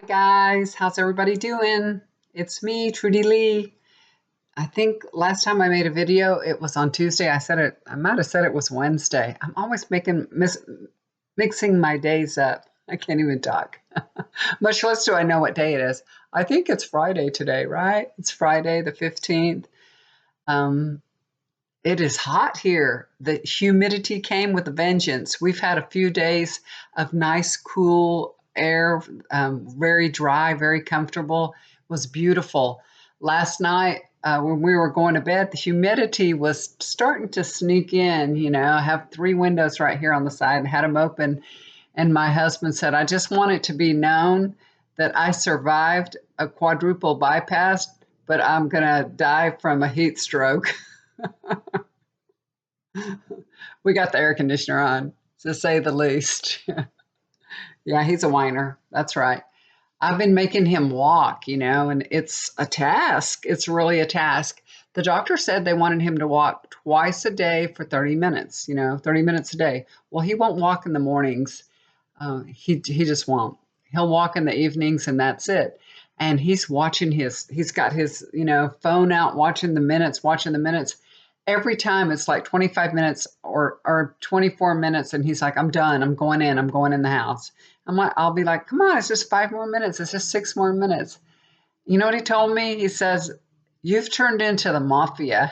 Hi guys, how's everybody doing? It's me, Trudy Lee. I think last time I made a video, it was on Tuesday. I might have said it was Wednesday. I'm always mixing my days up. I can't even talk. Much less do I know what day it is. I think it's Friday today, right? It's Friday the 15th. Um, it is hot here. The humidity came with a vengeance. We've had a few days of nice, cool air, very dry, very comfortable. It was beautiful. Last night, when we were going to bed, the humidity was starting to sneak in. I have three windows right here on the side and had them open. And my husband said, I just want it to be known that I survived a quadruple bypass, but I'm going to die from a heat stroke. We got the air conditioner on, to say the least. Yeah, he's a whiner. That's right. I've been making him walk, and it's a task. It's really a task. The doctor said they wanted him to walk twice a day for 30 minutes, 30 minutes a day. Well, he won't walk in the mornings. He just won't. He'll walk in the evenings and that's it. And he's got his, phone out, watching the minutes. Every time it's like 25 minutes or 24 minutes. And he's like, I'm done. I'm going in the house. I'll be like, come on, it's just 5 more minutes. It's just 6 more minutes. You know what he told me? He says, you've turned into the mafia.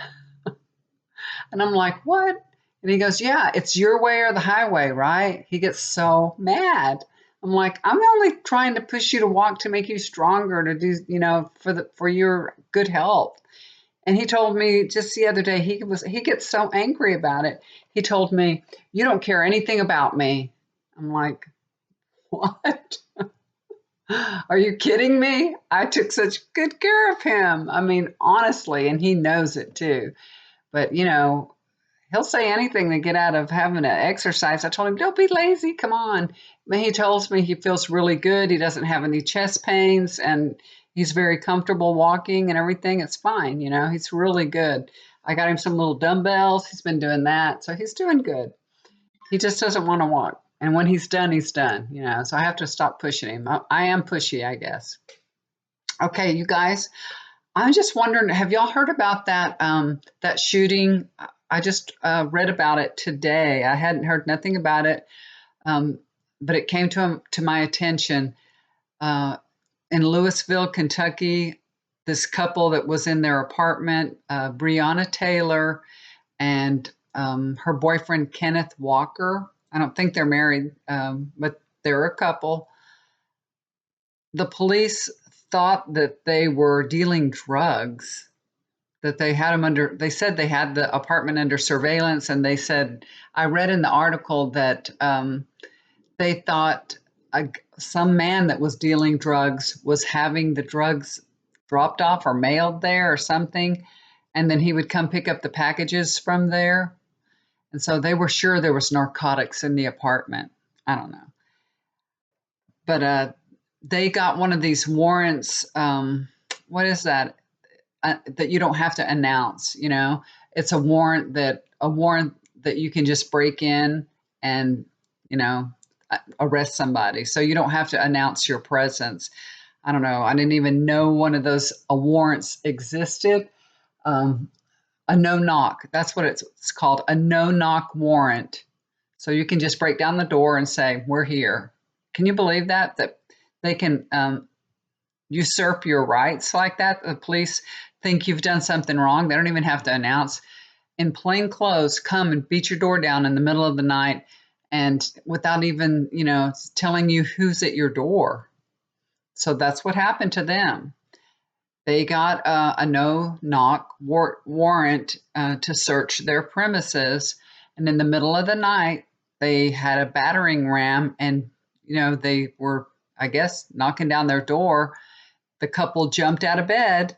And I'm like, what? And he goes, yeah, it's your way or the highway, right? He gets so mad. I'm like, I'm only trying to push you to walk to make you stronger, to do, for your good health. And he told me just the other day, he gets so angry about it. He told me, you don't care anything about me. I'm like, what? Are you kidding me? I took such good care of him. I mean, honestly, and he knows it too. But, he'll say anything to get out of having to exercise. I told him, don't be lazy. Come on. But he tells me he feels really good. He doesn't have any chest pains and he's very comfortable walking and everything. It's fine. He's really good. I got him some little dumbbells. He's been doing that. So he's doing good. He just doesn't want to walk. And when he's done, he's done, so I have to stop pushing him. I am pushy, I guess. Okay, you guys, I'm just wondering, have y'all heard about that shooting? I just read about it today. I hadn't heard nothing about it, um, but it came to my attention. Uh, in Louisville, Kentucky, this couple that was in their apartment, Breonna Taylor and her boyfriend Kenneth Walker. I don't think they're married, but they're a couple. The police thought that they were dealing drugs, that they said they had the apartment under surveillance. And they said, I read in the article that they thought some man that was dealing drugs was having the drugs dropped off or mailed there or something. And then he would come pick up the packages from there. And so they were sure there was narcotics in the apartment. I don't know. But they got one of these warrants. What is that? That you don't have to announce. It's a warrant that you can just break in and you know arrest somebody. So you don't have to announce your presence. I don't know. I didn't even know one of those warrants existed. Um, a no knock. That's what it's called. A no knock warrant. So you can just break down the door and say, "We're here." Can you believe that? That they can usurp your rights like that? The police think you've done something wrong. They don't even have to announce. In plain clothes, come and beat your door down in the middle of the night, and without even telling you who's at your door. So that's what happened to them. They got a no knock warrant to search their premises. And in the middle of the night, they had a battering ram and, they were, I guess, knocking down their door. The couple jumped out of bed.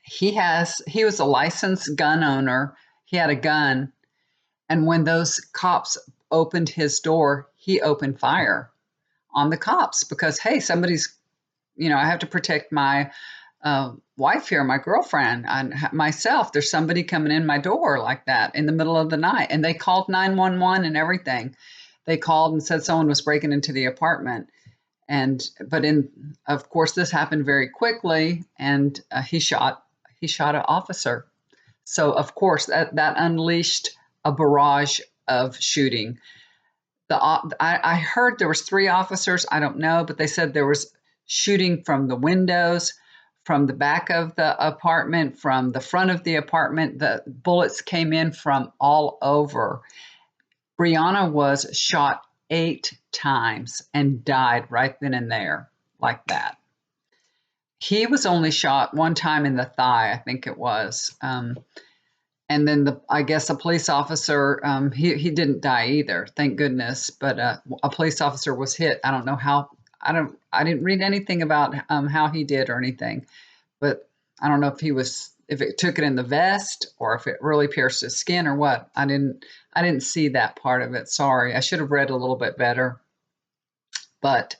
He was a licensed gun owner. He had a gun. And when those cops opened his door, he opened fire on the cops because, hey, I have to protect my wife here, my girlfriend, and myself. There's somebody coming in my door like that in the middle of the night. And they called 911 and everything. They called and said someone was breaking into the apartment. But of course, this happened very quickly, and he shot an officer. So of course that unleashed a barrage of shooting. I heard there was 3 officers. I don't know, but they said there was shooting from the windows, from the back of the apartment, from the front of the apartment. The bullets came in from all over. Breonna was shot 8 times and died right then and there, like that. He was only shot one time in the thigh, I think it was. And then I guess a police officer, he didn't die either, thank goodness. But a police officer was hit. I don't know how. I didn't read anything about how he did or anything, but I don't know if it took it in the vest or if it really pierced his skin or what. I didn't see that part of it. Sorry, I should have read a little bit better. But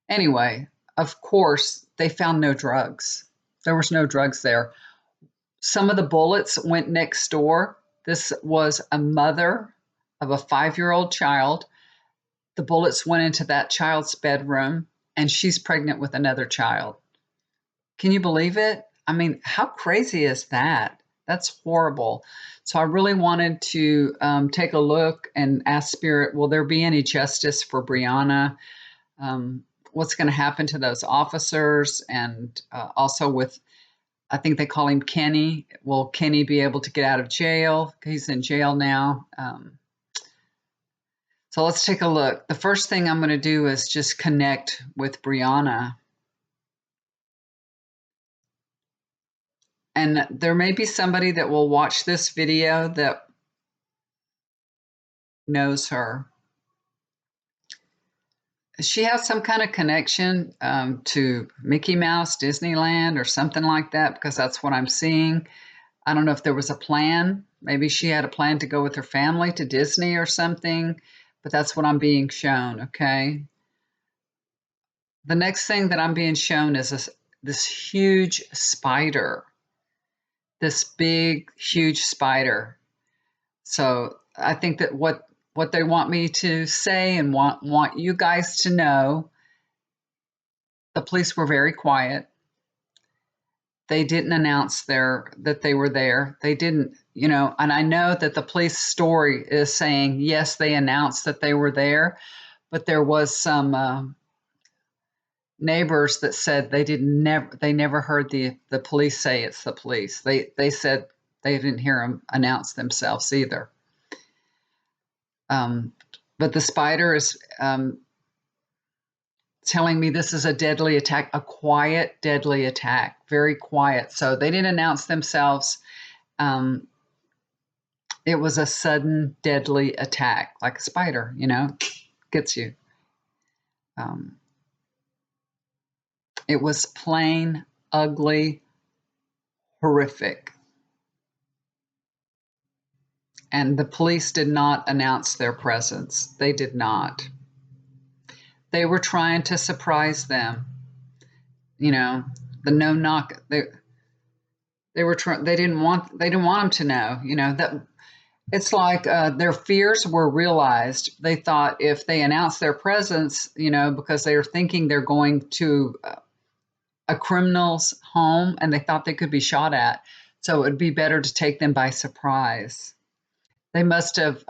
anyway, of course, they found no drugs. There was no drugs there. Some of the bullets went next door. This was a mother of a 5-year-old child. The bullets went into that child's bedroom, and she's pregnant with another child. Can you believe it? I mean, how crazy is that? That's horrible. So I really wanted to take a look and ask Spirit, will there be any justice for Breonna? What's going to happen to those officers? And also with, I think they call him Kenny. Will Kenny be able to get out of jail? He's in jail now. So let's take a look. The first thing I'm going to do is just connect with Breonna. And there may be somebody that will watch this video that knows her. She has some kind of connection to Mickey Mouse, Disneyland, or something like that, because that's what I'm seeing. I don't know if there was a plan. Maybe she had a plan to go with her family to Disney or something, but that's what I'm being shown, okay? The next thing that I'm being shown is this huge spider, this big, huge spider. So I think that what they want me to say and want you guys to know, the police were very quiet. They didn't announce that they were there. They didn't, and I know that the police story is saying, yes, they announced that they were there, but there was some neighbors that said they never heard the police say it's the police. They said they didn't hear them announce themselves either. But the spider is telling me this is a deadly attack, a quiet, deadly attack, very quiet. So they didn't announce themselves. It was a sudden, deadly attack, like a spider, gets you. It was plain, ugly, horrific. And the police did not announce their presence. They did not. They were trying to surprise them. The no knock. They didn't want them to know. That it's like their fears were realized. They thought if they announced their presence, because they were thinking they're going to a criminal's home, and they thought they could be shot at, so it would be better to take them by surprise. They must have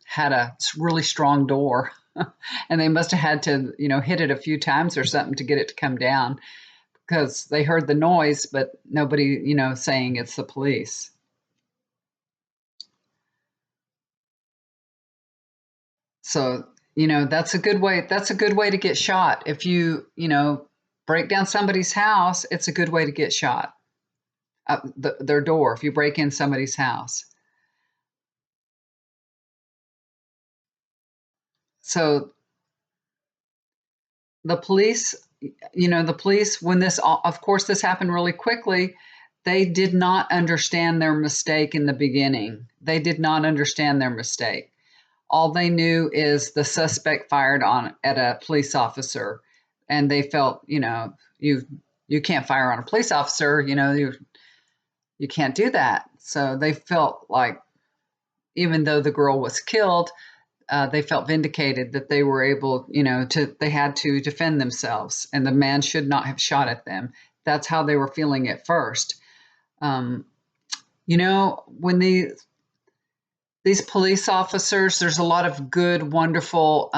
had a really strong door, and they must have had to, hit it a few times or something to get it to come down, because they heard the noise, but nobody, saying it's the police. So, that's a good way. That's a good way to get shot. If you, break down somebody's house, it's a good way to get shot. Their door. If you break in somebody's house. So the police, when of course, this happened really quickly, they did not understand their mistake in the beginning. They did not understand their mistake. All they knew is the suspect fired at a police officer, and they felt, you can't fire on a police officer, you can't do that. So they felt like, even though the girl was killed, they felt vindicated that they were able, they had to defend themselves, and the man should not have shot at them. That's how they were feeling at first. Um, when these police officers, there's a lot of good, wonderful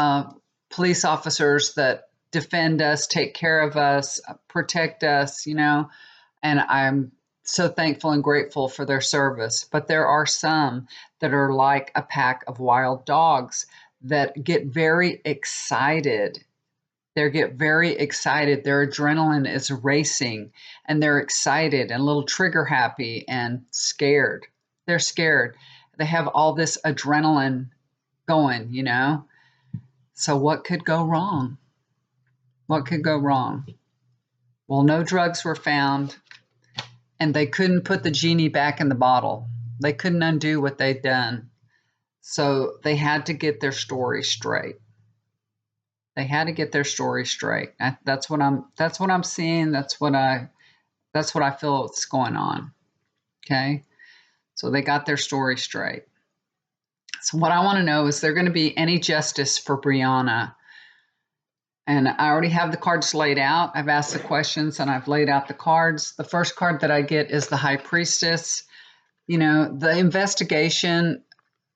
police officers that defend us, take care of us, protect us, and I'm so thankful and grateful for their service. But there are some that are like a pack of wild dogs that get very excited. They get very excited. Their adrenaline is racing, and they're excited and a little trigger happy and scared. They're scared. They have all this adrenaline going. So what could go wrong? What could go wrong? Well, no drugs were found, and they couldn't put the genie back in the bottle. They couldn't undo what they'd done. So they had to get their story straight. They had to get their story straight. That's what I'm seeing. That's what I feel is going on. Okay. So they got their story straight. So what I want to know is there going to be any justice for Breonna? And I already have the cards laid out. I've asked the questions and I've laid out the cards. The first card that I get is the High Priestess. The investigation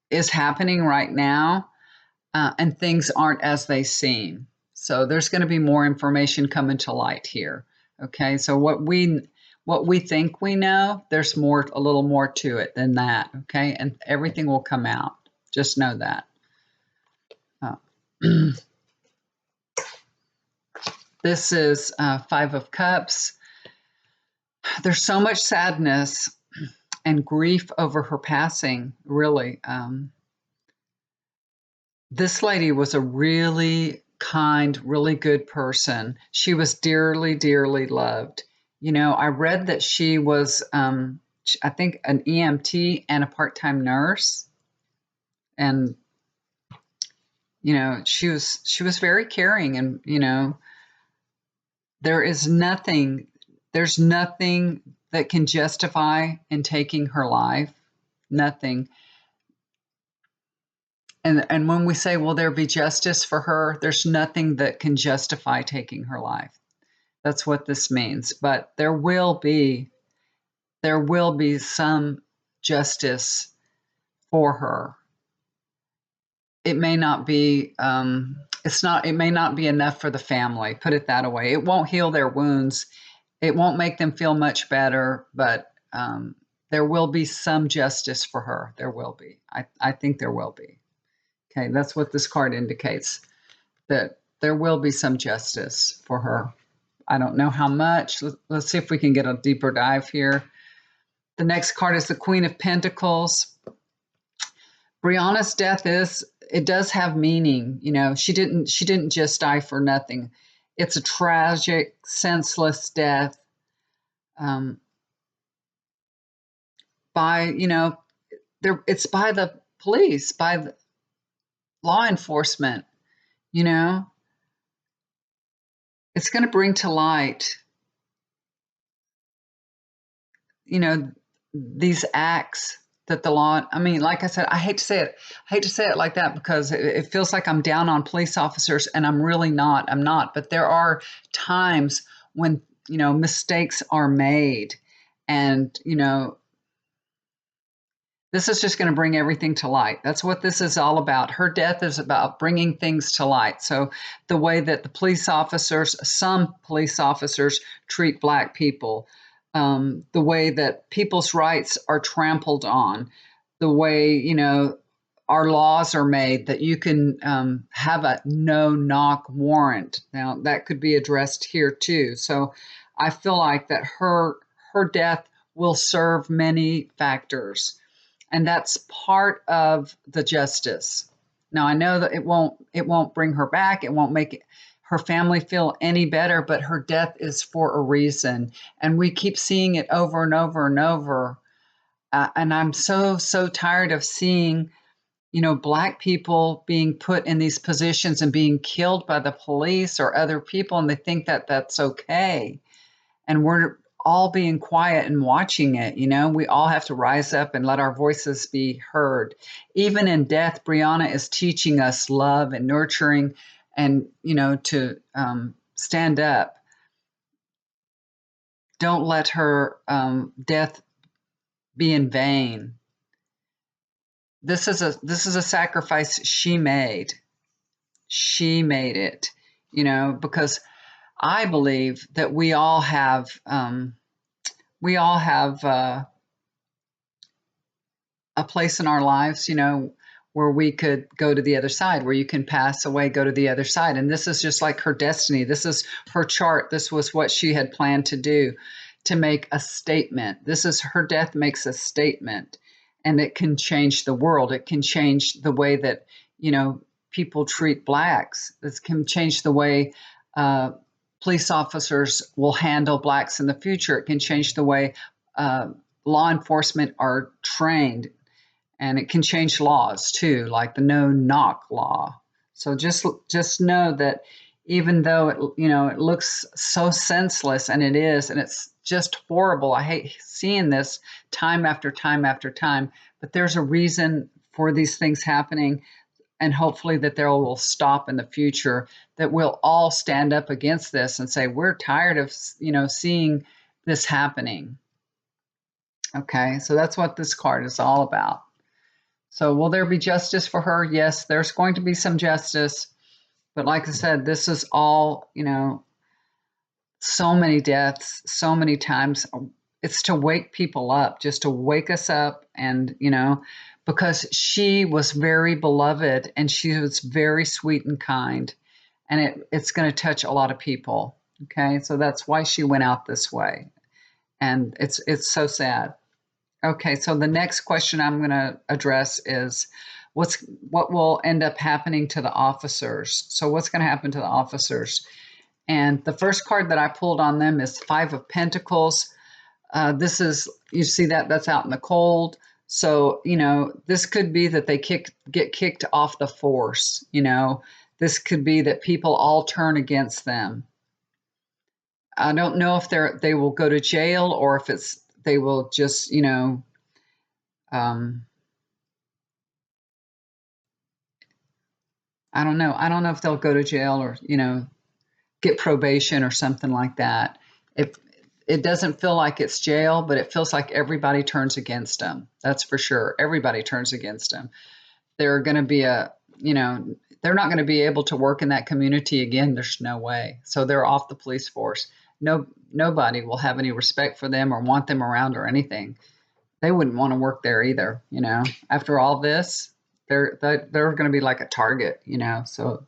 is happening right now, and things aren't as they seem. So there's going to be more information coming to light here. Okay, so what we think we know, there's a little more to it than that. Okay, and everything will come out. Just know that. This is Five of Cups. There's so much sadness and grief over her passing, really. This lady was a really kind, really good person. She was dearly, dearly loved. I read that she was, I think, an EMT and a part-time nurse. And, she was very caring, and, there's nothing that can justify in taking her life. Nothing. And when we say, will there be justice for her? There's nothing that can justify taking her life. That's what this means. But there will be some justice for her. It may not be it may not be enough for the family, put it that way. It won't heal their wounds. It won't make them feel much better, but there will be some justice for her. There will be. I think there will be. Okay, that's what this card indicates, that there will be some justice for her. I don't know how much. Let's see if we can get a deeper dive here. The next card is the Queen of Pentacles. Breonna's death does have meaning. She didn't just die for nothing. It's a tragic, senseless death. It's by the police, by the law enforcement. It's going to bring to light, these acts that the law, like I said, I hate to say it like that, because it feels like I'm down on police officers, and I'm really not. I'm not. But there are times when, mistakes are made, and, this is just going to bring everything to light. That's what this is all about. Her death is about bringing things to light. So the way that some police officers treat Black people, the way that people's rights are trampled on, the way, our laws are made that you can have a no-knock warrant. Now, that could be addressed here too. So I feel like that her death will serve many factors. And that's part of the justice. Now, I know that it won't bring her back. It won't make her family feel any better, but her death is for a reason. And we keep seeing it over and over and over. And I'm so tired of seeing, Black people being put in these positions and being killed by the police or other people, and they think that that's okay. And all being quiet and watching it. We all have to rise up and let our voices be heard. Even in death, Breonna is teaching us love and nurturing and, to stand up. Don't let her death be in vain. This is a sacrifice she made. She made it, because I believe that we all have a place in our lives, where we could go to the other side, where you can pass away, go to the other side. And this is just like her destiny. This is her chart. This was what she had planned to do, to make a statement. Her death makes a statement, and it can change the world. It can change the way that, people treat blacks. This can change the way police officers will handle blacks in the future. It can change the way law enforcement are trained, and it can change laws too, like the no knock law. So just know that even though it looks so senseless, and it is, and it's just horrible. I hate seeing this time after time after time, but there's a reason for these things happening, and hopefully that there will stop in the future, that we'll all stand up against this and say, we're tired of, seeing this happening. Okay, so that's what this card is all about. So will there be justice for her? Yes, there's going to be some justice. But like I said, this is all, so many deaths, so many times. It's to wake people up, just to wake us up. And, because she was very beloved, and she was very sweet and kind. And it's going to touch a lot of people. Okay, so that's why she went out this way. And it's so sad. Okay, so the next question I'm going to address is what will end up happening to the officers. So what's going to happen to the officers? And the first card that I pulled on them is Five of Pentacles. This is, you see that's out in the cold. So, this could be that they get kicked off the force. This could be that people all turn against them. I don't know if they will go to jail, or if they will just, I don't know. I don't know if they'll go to jail, or, get probation or something like that. It doesn't feel like it's jail, but it feels like everybody turns against them. That's for sure. Everybody turns against them. They're going to be they're not going to be able to work in that community again. There's no way. So they're off the police force. Nobody will have any respect for them or want them around or anything. They wouldn't want to work there either. After all this, they're going to be like a target. So,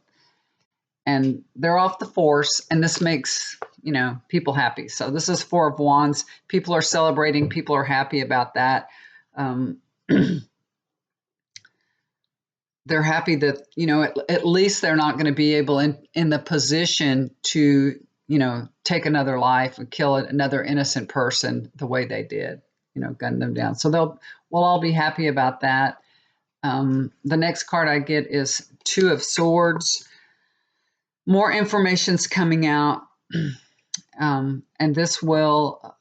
and they're off the force, and this makes people happy. So this is Four of Wands. People are celebrating. People are happy about that. They're happy that at least they're not going to be able in the position to take another life and kill another innocent person the way they did, gun them down. So we'll all be happy about that. The next card I get is Two of Swords. More information's coming out, and this will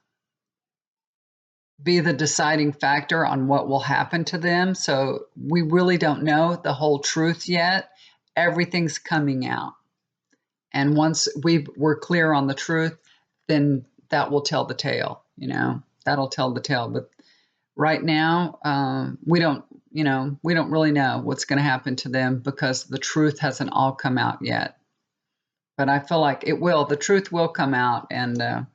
be the deciding factor on what will happen to them. So we really don't know the whole truth yet. Everything's coming out. And once we're clear on the truth, then that will tell the tale, that'll tell the tale. But right now, we don't really know what's going to happen to them, because the truth hasn't all come out yet. But I feel like it will. The truth will come out, and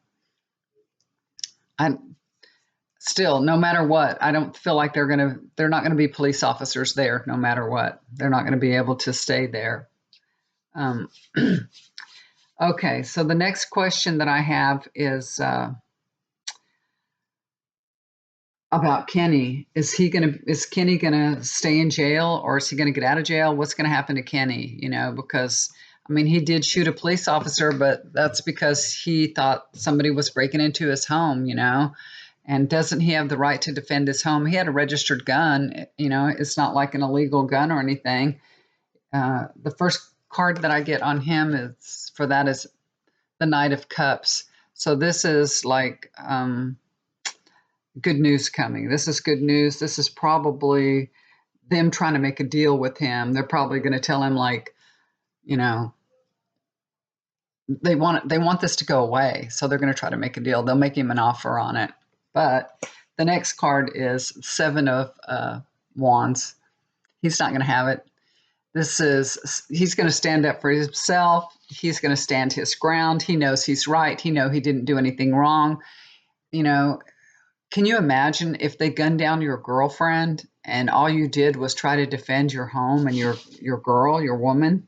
I still, no matter what, I don't feel like they're not going to be police officers there, no matter what. They're not going to be able to stay there. Okay, so the next question that I have is about Kenny. Is Kenny gonna stay in jail, or is he gonna get out of jail? What's gonna happen to Kenny? Because he did shoot a police officer, but that's because he thought somebody was breaking into his home, and doesn't he have the right to defend his home? He had a registered gun, it's not like an illegal gun or anything. The first card that I get on him is the Knight of Cups. So this is like good news coming. This is good news. This is probably them trying to make a deal with him. They're probably going to tell him like, you know, they want this to go away. So they're going to try to make a deal. They'll make him an offer on it. But the next card is Seven of Wands. He's not going to have it. He's going to stand up for himself. He's going to stand his ground. He knows he's right. He knows he didn't do anything wrong. You know, can you imagine if they gunned down your girlfriend and all you did was try to defend your home and your girl, your woman?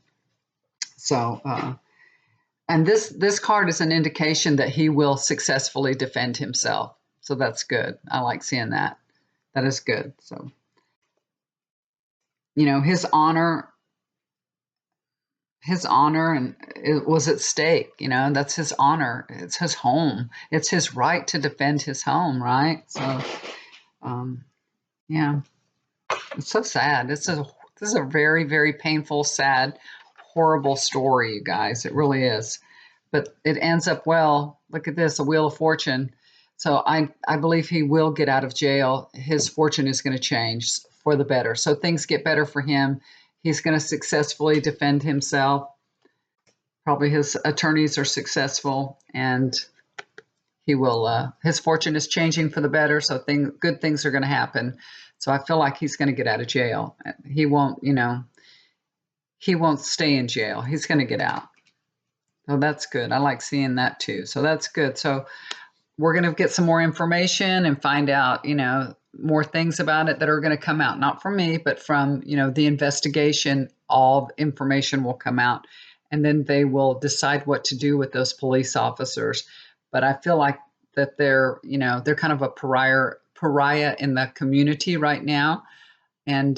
So, and this card is an indication that he will successfully defend himself. So that's good. I like seeing that. That is good. So, you know, his honor and it was at stake. You know, that's his honor. It's his home. It's his right to defend his home, right? So, um, yeah, it's so sad. This is a very, very painful, sad, horrible story, you guys. It really is. But it ends up well. Look at this, a wheel of fortune. So I believe he will get out of jail. His fortune is going to change for the better. So things get better for him. He's going to successfully defend himself. Probably his attorneys are successful, and he will. His fortune is changing for the better. So good things are going to happen. So I feel like he's going to get out of jail. He won't. You know, he won't stay in jail. He's going to get out. So that's good. I like seeing that too. So that's good. So we're going to get some more information and find out, you know, more things about it that are going to come out, not from me, but from, you know, the investigation. All information will come out and then they will decide what to do with those police officers. But I feel like that they're, you know, they're kind of a pariah in the community right now. And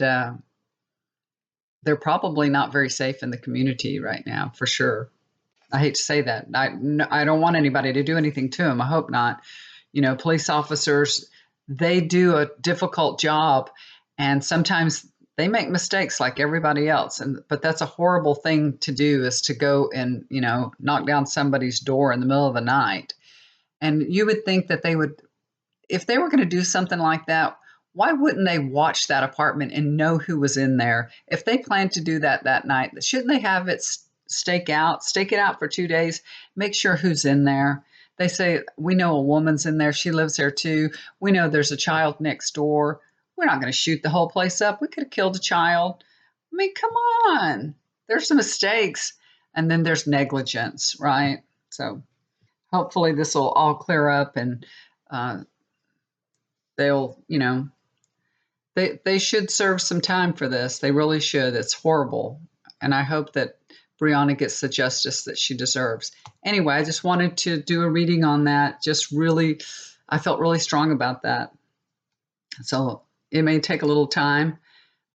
they're probably not very safe in the community right now, for sure. I hate to say that. I don't want anybody to do anything to them. I hope not. You know, police officers, they do a difficult job and sometimes they make mistakes like everybody else. But that's a horrible thing to do, is to go and, you know, knock down somebody's door in the middle of the night. And you would think that they would, if they were going to do something like that, why wouldn't they watch that apartment and know who was in there? If they planned to do that night, shouldn't they have it stake it out for 2 days, make sure who's in there? They say, we know a woman's in there. She lives there too. We know there's a child next door. We're not going to shoot the whole place up. We could have killed a child. I mean, come on. There's some mistakes. And then there's negligence, right? So hopefully this will all clear up and uh, they'll, you know, they should serve some time for this. They really should. It's horrible. And I hope that Breonna gets the justice that she deserves. Anyway, I just wanted to do a reading on that. Just really, I felt really strong about that. So it may take a little time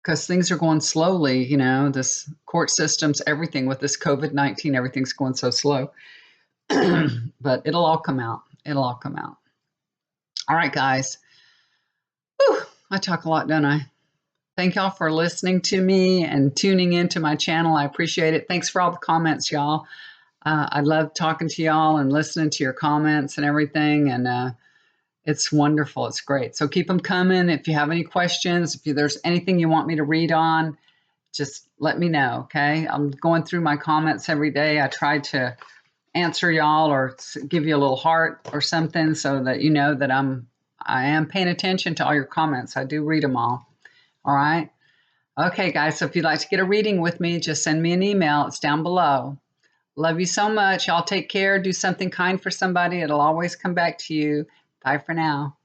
because things are going slowly. You know, this court systems, everything with this COVID-19, everything's going so slow. But it'll all come out. It'll all come out. All right, guys. Whew, I talk a lot, don't I? Thank y'all for listening to me and tuning into my channel. I appreciate it. Thanks for all the comments, y'all. I love talking to y'all and listening to your comments and everything. And it's wonderful. It's great. So keep them coming. If you have any questions, there's anything you want me to read on, just let me know, okay? I'm going through my comments every day. I try to answer y'all or give you a little heart or something so that you know that I am paying attention to all your comments. I do read them all. All right. Okay, guys. So if you'd like to get a reading with me, just send me an email. It's down below. Love you so much. Y'all take care. Do something kind for somebody. It'll always come back to you. Bye for now.